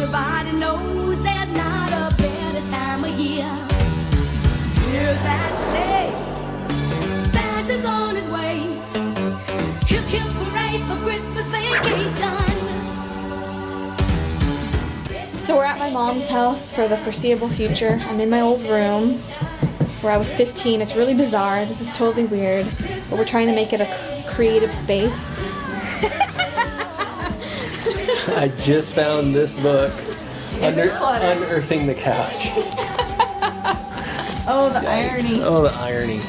Everybody knows there's not a better time of year. Hear that sleigh, Santa's on his way. He'll parade for Christmas vacation. So we're at my mom's house for the foreseeable future. I'm in my old room where I was 15. It's really bizarre. This is totally weird, but we're trying to make it a creative space. I just found this book, Unearthing the Couch. Oh, the irony. Oh, the irony.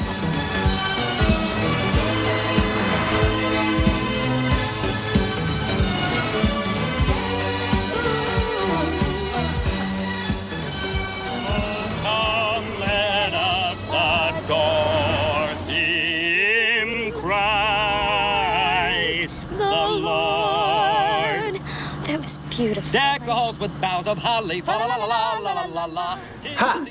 Beautiful. Deck the halls with boughs of holly. La la la la la la la la. Ha!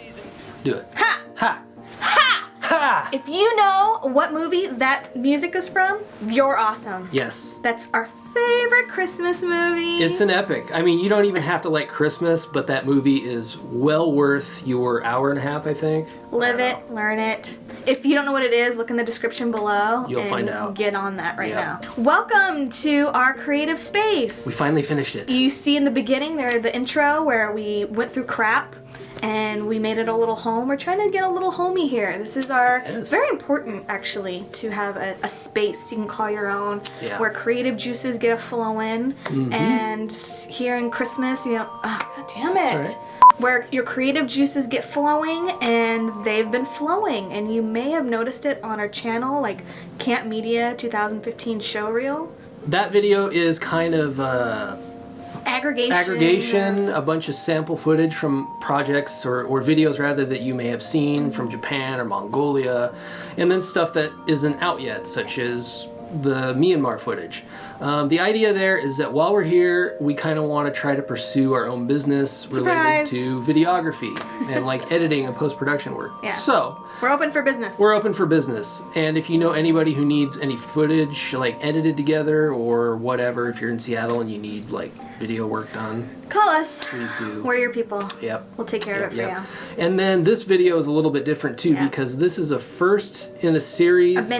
Do it. Ha! Ha! Ha! Ha! If you know what movie that music is from, you're awesome. Yes. That's our favorite Christmas movie. It's an epic. I mean, you don't even have to like Christmas, but that movie is well worth your hour and a half, I think. Live it, learn it. If you don't know what it is, look in the description below. You'll find out. Get on that right now. Welcome to our creative space. We finally finished it. You see in the beginning there the intro where we went through crap and we made it a little home. We're trying to get a little homey here. This is our, very important actually, to have a space you can call your own, where creative juices get a flowing. And here in Christmas, you know, oh, God damn it. That's all right. Where your creative juices get flowing, and they've been flowing. And you may have noticed it on our channel, like Camp Media 2015 show reel. That video is kind of aggregation, a bunch of sample footage from projects or videos rather that you may have seen from Japan or Mongolia, and then stuff that isn't out yet, such as the Myanmar footage. The idea there is that while we're here, we kind of want to try to pursue our own business related to videography and like editing and post-production work. So we're open for business. We're open for business. And if you know anybody who needs any footage like edited together or whatever, if you're in Seattle and you need like video work done, call us. Please do. We're your people. Yep. We'll take care of it for you. And then this video is a little bit different too because this is a first in a series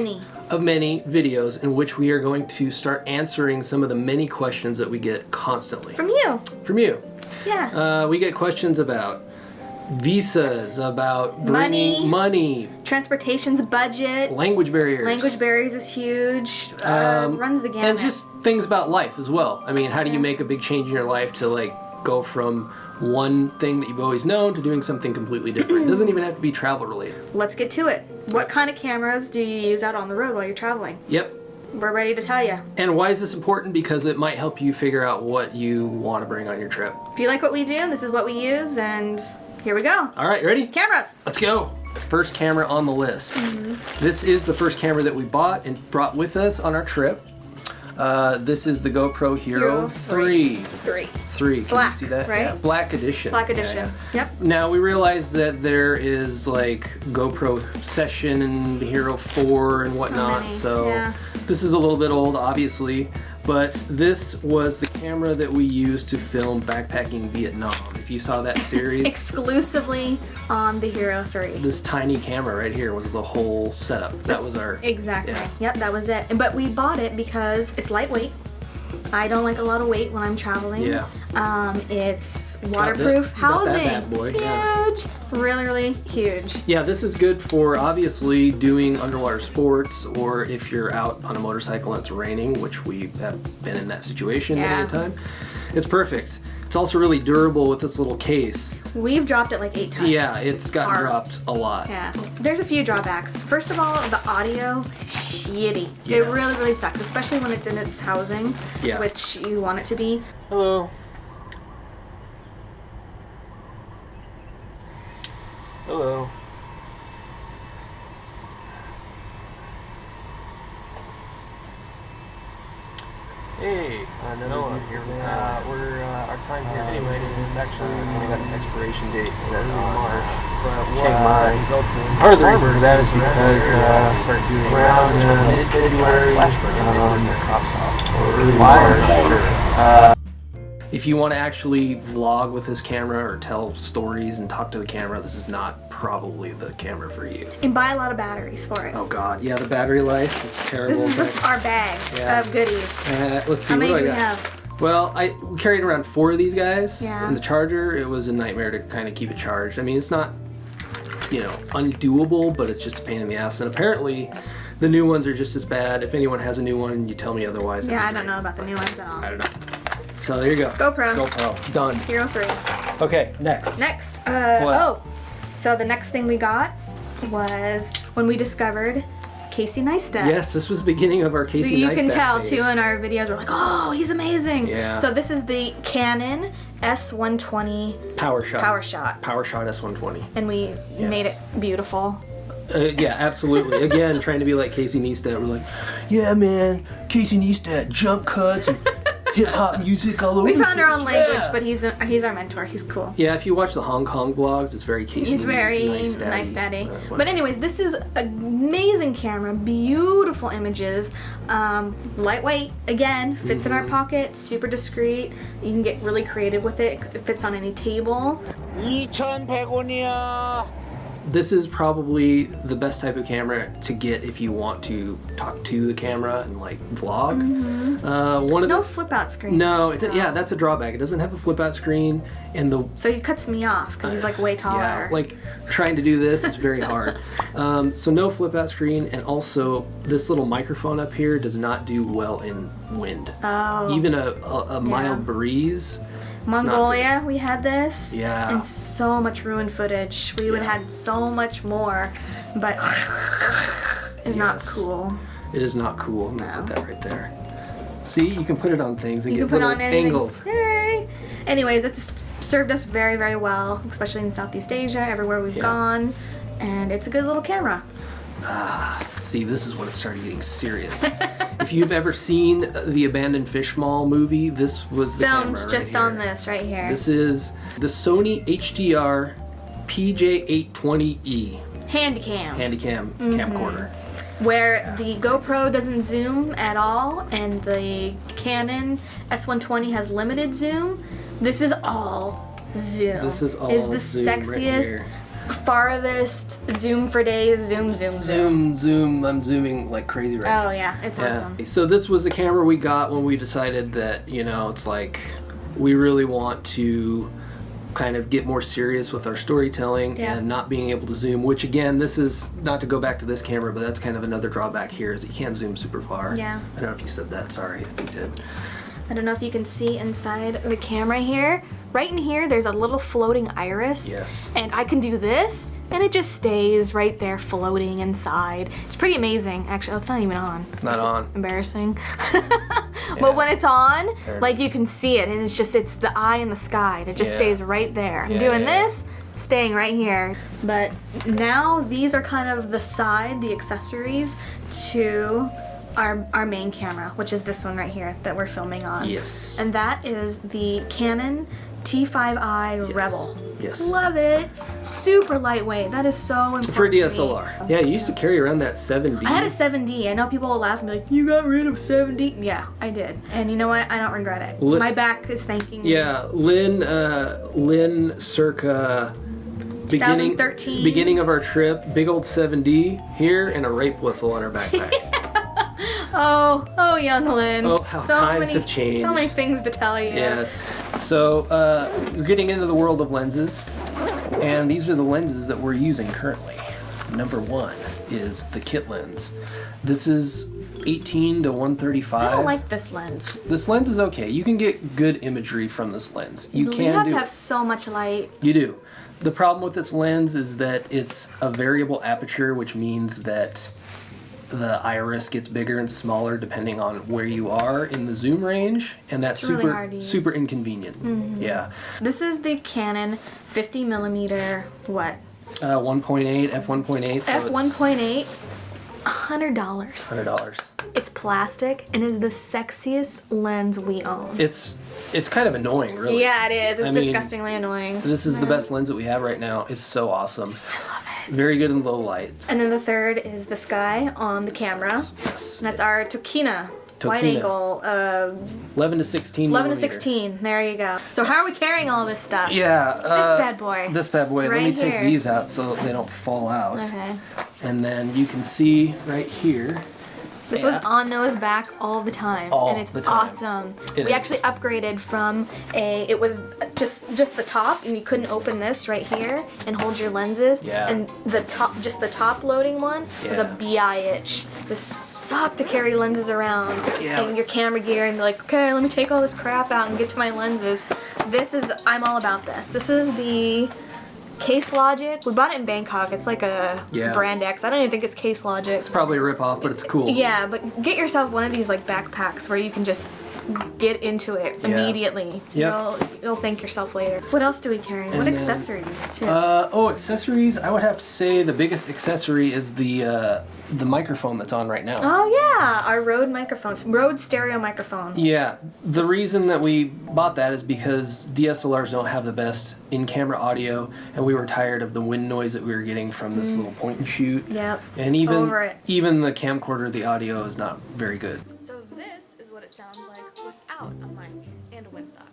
of many videos in which we are going to start answering some of the many questions that we get constantly. From you. From you. Yeah. We get questions about visas, about bringing money, transportation's budget, language barriers. Language barriers is huge. Runs the gamut. And just things about life as well. I mean, how do you make a big change in your life to like go from one thing that you've always known to doing something completely different? It doesn't even have to be travel related. Let's get to it. What kind of cameras do you use out on the road while you're traveling? Yep. We're ready to tell you. And why is this important? Because it might help you figure out what you want to bring on your trip. If you like what we do, this is what we use, and here we go. All right, ready? Cameras. Let's go. First camera on the list. This is the first camera that we bought and brought with us on our trip. This is the GoPro Hero 3. 3. Can Black, you see that? right? Yeah, black edition. Black edition. Yep. Now we realize that there is like GoPro Session and the Hero 4 and whatnot. So this is a little bit old, obviously. But this was the camera that we used to film Backpacking Vietnam. If you saw that series. Exclusively on the Hero 3. This tiny camera right here was the whole setup. That was our... Exactly. Yep, that was it. But we bought it because it's lightweight. I don't like a lot of weight when I'm traveling. Yeah. It's waterproof housing. That bad boy. Huge. Really, really huge. Yeah, this is good for obviously doing underwater sports, or if you're out on a motorcycle and it's raining, which we have been in that situation many a time. It's perfect. It's also really durable with this little case. We've dropped it like 8 times. Yeah, it's gotten dropped a lot. Yeah. There's a few drawbacks. First of all, the audio, shitty. It really, really sucks, especially when it's in its housing, which you want it to be. Hello. Hello. Hey, Noah here. Our time here anyway is actually we got an expiration date set on March. Part of the reason for that is because around mid-February, crops off or early March. If you want to actually vlog with this camera or tell stories and talk to the camera, this is not probably the camera for you. And buy a lot of batteries for it. Oh God, yeah, the battery life is terrible. This is our bag of goodies. Let's see, How many what do do we I got? have? Well, I carried around 4 of these guys. Yeah. And the charger, it was a nightmare to kind of keep it charged. I mean, it's not, you know, undoable, but it's just a pain in the ass. And apparently, the new ones are just as bad. If anyone has a new one, you tell me otherwise. Yeah, I don't know about the new ones at all. I don't know. So there you go. GoPro. Done. Hero 3. Okay, next. Next, What? so the next thing we got was when we discovered Casey Neistat. Yes, this was the beginning of our Casey Neistat You can tell phase. too in our videos, we're like, oh, he's amazing. Yeah. So this is the Canon S120 Powershot. Powershot. Powershot S120. And we made it beautiful. Yeah, absolutely. Again, trying to be like Casey Neistat. We're like, yeah, man, Casey Neistat, jump cuts and hip hop music all over. We the found our place. own language, Yeah. but he's our mentor. He's cool. Yeah, if you watch the Hong Kong vlogs, it's very Casey. He's very Neistat-y. nice daddy. Whatever. But anyways, this is an amazing camera, beautiful images, lightweight, again, fits in our pocket, super discreet. You can get really creative with it. It fits on any table. 2,100원이야. This is probably the best type of camera to get if you want to talk to the camera and like vlog. One of No the flip out screen. no, yeah, that's a drawback. It doesn't have a flip out screen, and the So he cuts me off because he's like way taller. yeah, like trying to do this is very hard. So no flip out screen, and also this little microphone up here does not do well in wind. Oh. Even a mild breeze. it's not Mongolia, we had this. Yeah. And so much ruined footage. We would have had so much more, but it's not Yes. cool. It is not cool. I'm gonna No. put that right there. See, you can put it on things and You get can put little on anything. angles. Hey. Anyways, it's served us very, very well, especially in Southeast Asia, everywhere we've Yeah. gone. And it's a good little camera. See, this is when it started getting serious. If you've ever seen the Abandoned Fish Mall movie, this was the Filmed camera just right on here. this right here. This is the Sony HDR-PJ820E Handycam. Handycam Mm-hmm. camcorder. Where the GoPro doesn't zoom at all and the Canon S120 has limited zoom, this is all zoom. This is all the zoom right sexiest, here. farthest zoom for days, zoom. Zoom. I'm zooming like crazy right now. Oh yeah, it's awesome. So this was a camera we got when we decided that, you know, it's like we really want to kind of get more serious with our storytelling Yeah. and not being able to zoom, which again, this is not to go back to this camera, but that's kind of another drawback here is that you can't zoom super far. Yeah. I don't know if you said that, sorry if you did. I don't know if you can see inside the camera here. Right in here, there's a little floating iris. Yes. And I can do this, and it just stays right there floating inside. It's pretty amazing. Actually, oh, it's not even on. Not It's on. Embarrassing. Yeah. But when it's on, There it like is. you can see it, and it's the eye in the sky, and it just Yeah. stays right there. I'm Yeah, doing yeah. this, staying right here. But now these are kind of the accessories to our main camera, which is this one right here that we're filming on. Yes. And that is the Canon T5i Rebel. Yes. Love it. Super lightweight. That is so important. For a to me. DSLR. Yeah, you used to carry around that 7D. I had a 7D. I know people will laugh and be like, you got rid of 7D. Yeah, I did. And you know what? I don't regret it. My back is thanking me. Yeah, Lynn circa 2013. beginning of our trip, big old 7D here and a rape whistle on her backpack. Oh, young Lynn. Oh, how times have changed. So many things to tell you. Yes. So we're getting into the world of lenses, and these are the lenses that we're using currently. Number one is the kit lens. This is 18 to 135. I don't like this lens. This lens is okay. You can get good imagery from this lens. You You have do. to have so much light. You do. The problem with this lens is that it's a variable aperture, which means that the iris gets bigger and smaller depending on where you are in the zoom range, and that's It's really super hard to use. super inconvenient. Yeah. This is the Canon 50mm, what? 1.8 f1.8. So F1.8, $100. It's $100. It's plastic and is the sexiest lens we own. It's kind of annoying, really. Yeah, it is. It's I mean, disgustingly annoying. This is the best lens that we have right now. It's so awesome. I love it. Very good in low light. And then the third is the sky on the camera. Yes. That's our Tokina Wide Tokina. angle, 11 to 16 11 to millimeter. 16. There you go. So how are we carrying all this stuff? Yeah. This bad boy. This bad boy. Let Right me take here. these out so they don't fall out. Okay. And then you can see right here. This was on Noah's back all the time, All and it's the time. awesome. It we is. actually upgraded from it was just the top, and you couldn't open this right here and hold your lenses. Yeah. And the top loading one was a Yeah. BI itch. This sucked to carry lenses around Yeah. and your camera gear and be like, okay, let me take all this crap out and get to my lenses. I'm all about this. This is the Case Logic. We bought it in Bangkok. It's like a Yeah. brand X. I don't even think it's Case Logic. It's probably a rip-off, but it's cool. Yeah, but get yourself one of these like backpacks where you can just get into it Yeah. immediately. Yep. You'll thank yourself later. What else do we carry? What then- accessories too? Accessories. I would have to say the biggest accessory is the microphone that's on right now. Oh yeah, our Rode microphones, Rode stereo microphone. Yeah, the reason that we bought that is because DSLRs don't have the best in-camera audio, and we were tired of the wind noise that we were getting from this little point and shoot. Yep. And Over it. even the camcorder, the audio is not very good. So this is what it sounds like without a mic and a windsock.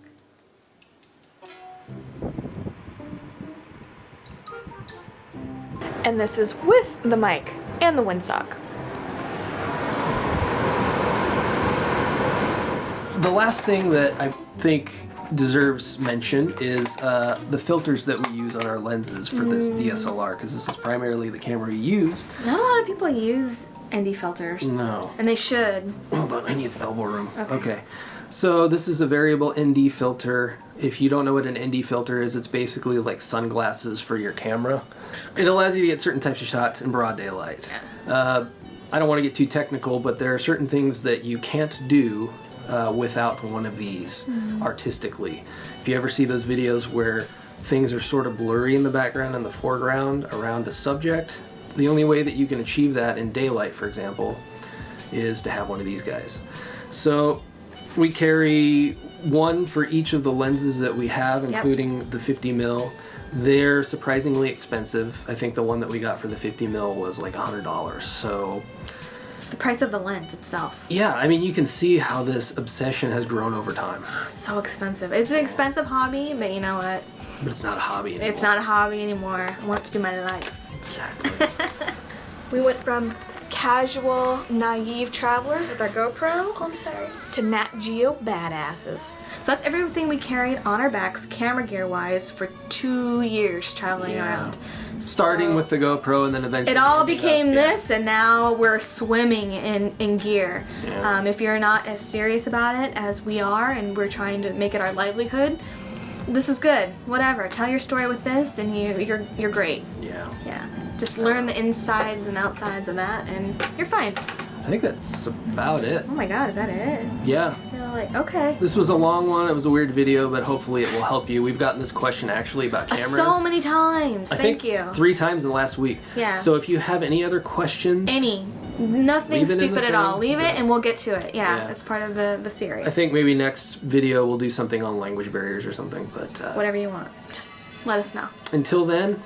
And this is with the mic and the windsock. The last thing that I think deserves mention is the filters that we use on our lenses for this DSLR, because this is primarily the camera we use. Not a lot of people use ND filters. No. And they should. Hold on, I need elbow room. Okay. Okay. So this is a variable ND filter. If you don't know what an ND filter is, it's basically like sunglasses for your camera. It allows you to get certain types of shots in broad daylight. I don't want to get too technical, but there are certain things that you can't do without one of these artistically. If you ever see those videos where things are sort of blurry in the background and the foreground around a subject, the only way that you can achieve that in daylight, for example, is to have one of these guys. So we carry one for each of the lenses that we have, including the 50mm. They're surprisingly expensive. I think the one that we got for the 50mm was like $100. So It's the price of the lens itself. yeah, I mean, you can see how this obsession has grown over time. So expensive. It's an expensive hobby, but you know what? But it's not a hobby anymore. It's not a hobby anymore. I want it to be my life. Exactly. We went from casual, naive travelers with our GoPro, to Nat Geo badasses. So that's everything we carried on our backs, camera gear wise, for 2 years traveling around. Starting So with the GoPro and then eventually. it all ending became up, this, and now we're swimming in gear. Yeah. If you're not as serious about it as we are, and we're trying to make it our livelihood, this is good. Whatever. Tell your story with this, and you're great. Yeah. Yeah. Just learn the insides and outsides of that, and you're fine. I think that's about it. Oh my God, is that it? Yeah. You're like, okay. This was a long one. It was a weird video, but hopefully it will help you. We've gotten this question actually about cameras. So many times. I Thank think you. 3 times in the last week. Yeah. So if you have any other questions, Nothing Leave it in the stupid at all. thing. Leave it and we'll get to it. Yeah, Yeah. it's part of the series. I think maybe next video we'll do something on language barriers or something. But Whatever you want. Just let us know. until then,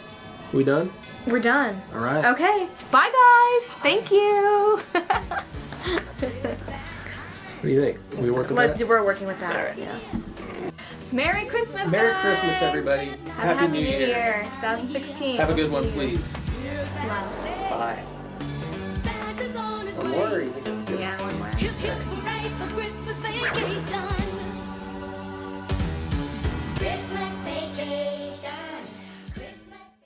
we done? We're done. All right. Okay. Bye, guys. Thank you. What do you think? We work with that? We're working with that. All right. Yeah. Merry Christmas, Merry guys. Christmas, everybody. Have a happy New Year. 2016. Have a good one, We'll see you. please. Bye. Bye. Santa's on his I'm way. worried.